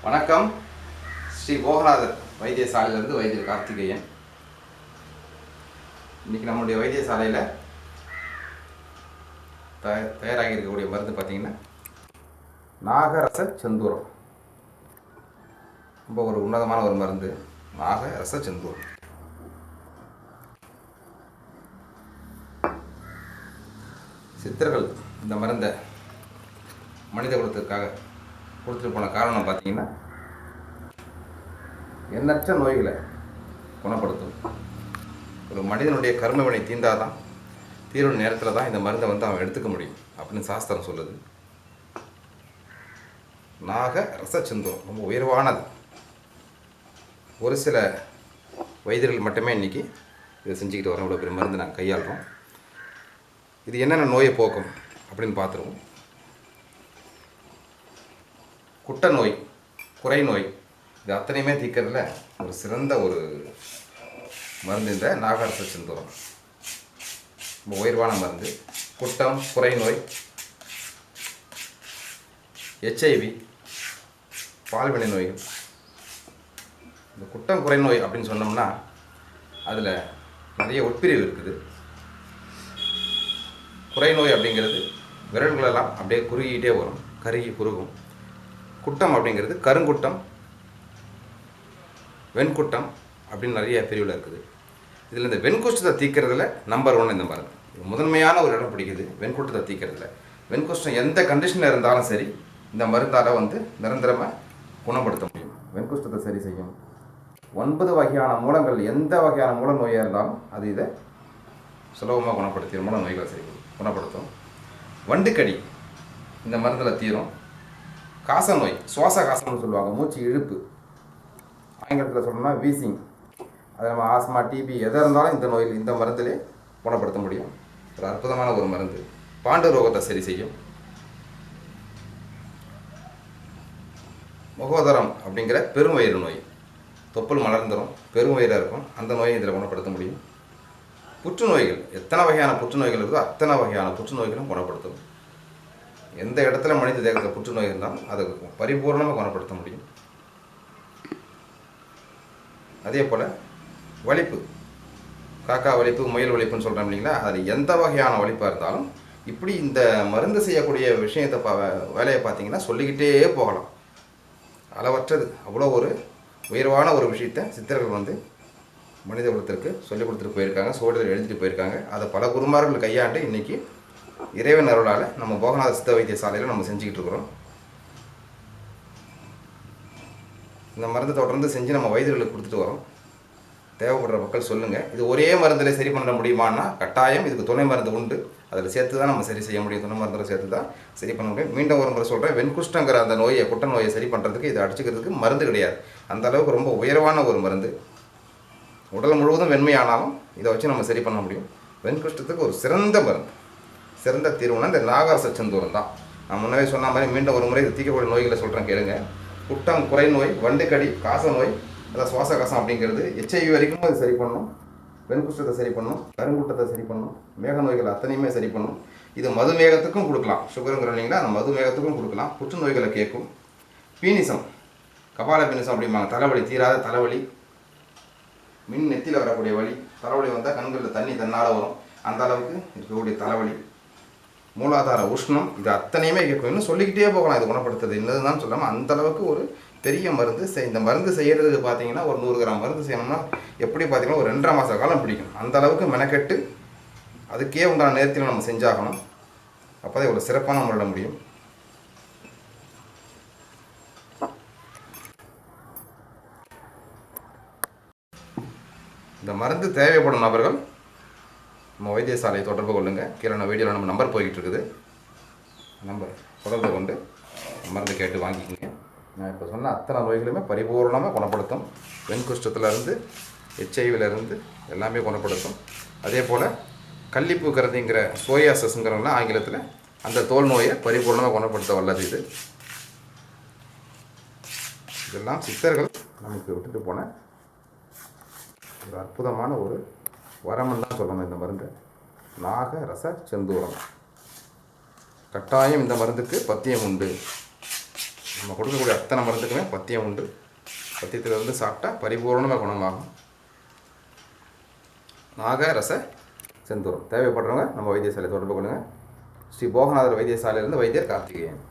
வணக்கம். ஸ்ரீ போகநாதர் வைத்தியசாலையிலிருந்து வைத்தியர் கார்த்திகேயன். இன்றைக்கி நம்மளுடைய வைத்தியசாலையில் தயாராகி இருக்கக்கூடிய மருந்து பார்த்திங்கன்னா நாகரச செந்தூரம். ரொம்ப ஒரு உன்னதமான ஒரு மருந்து நாகரச செந்தூரம். சித்தர்கள் இந்த மருந்தை மனித குலத்திற்காக கொடுத்துட்டு போன காரணம் பார்த்திங்கன்னா எண்ணற்ற நோய்களை குணப்படுத்தும். ஒரு மனிதனுடைய கர்ம வினை தீர்ந்தாதான் தீர்வு நேரத்தில் தான் இந்த மருந்தை அவன் எடுத்துக்க முடியும் அப்படின்னு சாஸ்திரம் சொல்லுது. நாக ரசச்சந்தூரம் ரொம்ப உயர்வானது. ஒரு சில வைத்தியர்கள் மட்டுமே இன்றைக்கி இதை செஞ்சுக்கிட்டு வரோம். இவ்வளோ பெரிய மருந்து நாங்கள் கையாளுறோம். இது என்னென்ன நோயை போக்கும் அப்படின்னு பார்த்துருவோம். குட்ட நோய், குறை நோய், இது அத்தனையுமே தீர்க்கறதுல ஒரு சிறந்த ஒரு மருந்து இந்த நாகரச செந்தூரம். ரொம்ப உயர்வான மருந்து. குட்டம், குறை நோய், HIV, பால்வினை நோய்கள். இந்த குட்டம் குறை நோய் அப்படின்னு சொன்னோம்னா அதில் நிறைய உட்பிரிவு இருக்குது. குறை நோய் அப்படிங்கிறது விரல்களெல்லாம் அப்படியே குறுகிட்டே வரும், கருகி குறுகும். குட்டம் அப்படிங்கிறது கருங்குட்டம், வெண்குட்டம் அப்படின்னு நிறைய பிரிவில் இருக்குது. இதில் இந்த வெண்குஷ்டத்தை தீர்க்கிறதுல நம்பர் 1 இந்த மருந்து. முதன்மையான ஒரு இடம் பிடிக்குது வெண்குட்டத்தை தீர்க்கிறதுல. வெண்குஷ்டம் எந்த கண்டிஷனில் இருந்தாலும் சரி இந்த மருந்தால் நிரந்தரமாக குணப்படுத்த முடியும். வெண்குஷ்டத்தை சரி செய்யும். 9 வகையான மூலங்கள், எந்த வகையான மூல நோயாக இருந்தாலும் அது இதை சுலபமாக குணப்படுத்திடும். மூல நோய்களை சரி குணப்படுத்தும். வண்டுக்கடி இந்த மருந்தில் தீரும். காச நோய், சுவாச காசம்னு சொல்லுவாங்க, மூச்சு இழுப்பு, ஆங்கிலத்தில் சொல்லணும்னா வீசிங், அது நம்ம ஆஸ்மா, டிபி எதாக இருந்தாலும் இந்த நோயில் இந்த மருந்திலே குணப்படுத்த முடியும். ஒரு அற்புதமான ஒரு மருந்து. பாண்டு ரோகத்தை சரி செய்யும். முகோதரம் அப்படிங்கிற பெருவயிறு நோய், தொப்புள் மலர்ந்துடும், பெருவயிறாக இருக்கும், அந்த நோயை இதில் குணப்படுத்த முடியும். புற்றுநோய்கள், எத்தனை வகையான புற்றுநோய்கள் இருக்கோ அத்தனை வகையான புற்றுநோய்களும் குணப்படுத்தும். எந்த இடத்துல மனித தேகத்தில் புற்றுநோய் இருந்தாலும் அதை பரிபூர்ணமாக குணப்படுத்த முடியும். அதே போல் வலிப்பு, காக்கா வலிப்பு, முயல் வலிப்புன்னு சொல்கிறோம் இல்லைங்களா, அதில் எந்த வகையான வலிப்பாக இருந்தாலும் இப்படி இந்த மருந்து செய்யக்கூடிய விஷயத்தை வேலையை பார்த்தீங்கன்னா சொல்லிக்கிட்டே போகலாம். அளவற்றது. அவ்வளோ ஒரு உயர்வான ஒரு விஷயத்தை சித்தர்கள் மனித குலத்திற்கு சொல்லிக் கொடுத்துட்டு போயிருக்காங்க, சோழர்கள் எழுதிட்டு போயிருக்காங்க. அதை பல குருமார்கள் கையாண்டு இன்றைக்கி இறைவன் அருளால் நம்ம போகநாத சித்த வைத்தியசாலையில் நம்ம செஞ்சுக்கிட்டு இருக்கிறோம். இந்த மருந்தை தொடர்ந்து செஞ்சு நம்ம வைத்தியர்களுக்கு கொடுத்துட்டு வரோம். தேவைப்படுற மக்கள் சொல்லுங்கள். இது ஒரே மருந்தில் சரி பண்ண முடியுமான்னா கட்டாயம் இதுக்கு துணை மருந்து உண்டு. அதில் சேர்த்து தான் நம்ம சரி செய்ய முடியும். துணை மருந்தில் சேர்த்து தான் சரி பண்ண முடியும். மீண்டும் ஒரு முறை சொல்கிறேன், வெண்குஷ்டங்கிற அந்த நோயை, குட்ட நோயை சரி பண்ணுறதுக்கு இதை அடிச்சுக்கிறதுக்கு மருந்து கிடையாது. அந்த அளவுக்கு ரொம்ப உயர்வான ஒரு மருந்து. உடல் முழுவதும் வெண்மையானாலும் இதை வச்சு நம்ம சரி பண்ண முடியும். வெண்குஷ்டத்துக்கு ஒரு சிறந்த மருந்து, சிறந்த தீர்வுனா இந்த நாகரச செந்தூரம் தான். நான் முன்னவே சொன்ன மாதிரி மீண்டும் ஒரு முறை இது தீர்க்கக்கூடிய நோய்களை சொல்கிறேன் கேளுங்க. குட்டம், குறை நோய், வண்டுக்கடி, காச நோய், அதாவது சுவாச காசம் அப்படிங்கிறது HIV வரைக்கும் அது சரி பண்ணும். வெண்குஷ்டத்தை சரி பண்ணும், கருங்குட்டத்தை சரி பண்ணும், மேக நோய்கள் அத்தனையுமே சரி பண்ணும். இது மதுமேகத்துக்கும் கொடுக்கலாம். சுகருங்கிற இல்லைங்களா, அந்த மதுமேகத்துக்கும் கொடுக்கலாம். புற்றுநோய்களை கேட்கும். பீனிசம், கபால பீனிசம் அப்படிம்பாங்க, தலைவலி, தீராத தலைவலி, மின் நெத்தியில் வரக்கூடிய வலி, தலைவலி வந்தால் கண்களில் தண்ணி தன்னால் வரும், அந்த அளவுக்கு இருக்கக்கூடிய தலைவலி. மூலாதார உஷ்ணம், இது அத்தனையுமே கேட்கும். இன்னும் சொல்லிக்கிட்டே போகலாம் இது குணப்படுத்துறது என்னதுதான் சொல்லாமல் அந்தளவுக்கு ஒரு பெரிய மருந்து. இந்த மருந்து செய்கிறதுக்கு பார்த்தீங்கன்னா ஒரு 100 கிராம் மருந்து செய்யணும்னா எப்படி பார்த்தீங்கன்னா ஒரு 2.5 மாத காலம் பிடிக்கும். அந்த அளவுக்கு மெனக்கெட்டு அதுக்கே உண்டான நேரத்தில் நம்ம செஞ்சாகணும். அப்போ தான் இவ்வளோ சிறப்பான முறையிட முடியும். இந்த மருந்து தேவைப்படும் நபர்கள் நம்ம வைத்தியசாலையை தொடர்பு கொள்ளுங்கள். கீழே வீடியோவில் நம்ம நம்பர் போய்கிட்டு இருக்குது. நம்பர் தொடர்பு கொண்டு மருந்து கேட்டு வாங்கிக்கிங்க. நான் இப்போ சொன்ன அத்தனை நோய்களுமே பரிபூர்ணமாக குணப்படுத்தும். வெண்குஷ்டத்துலேருந்து, HIV எல்லாமே குணப்படுத்தும். அதே போல் கள்ளிப்பூ கரதிங்கிற சோரியாசிஸ்ங்கிறவங்களாம் ஆங்கிலத்தில் அந்த தோல் நோயை பரிபூர்ணமாக குணப்படுத்த வல்லது இது. இதெல்லாம் சித்தர்கள் நமக்கு விட்டுட்டு போன ஒரு அற்புதமான ஒரு வரம்னு தான் சொல்லணும் இந்த மருந்து. நாகரச செந்தூரம். கட்டாயம் இந்த மருந்துக்கு பத்தியம் உண்டு. நம்ம கொடுக்கக்கூடிய அத்தனை மருந்துக்குமே பத்தியம் உண்டு. பத்தியத்திலிருந்து சாப்பிட்டா பரிபூர்ணமாக குணமாகும். நாகரச செந்தூரம் தேவைப்படுறவங்க நம்ம வைத்தியசாலை தொடர்பு கொள்ளுங்கள். ஸ்ரீ போகநாதர் வைத்தியசாலையிலிருந்து வைத்தியர் கார்த்திகேயன்.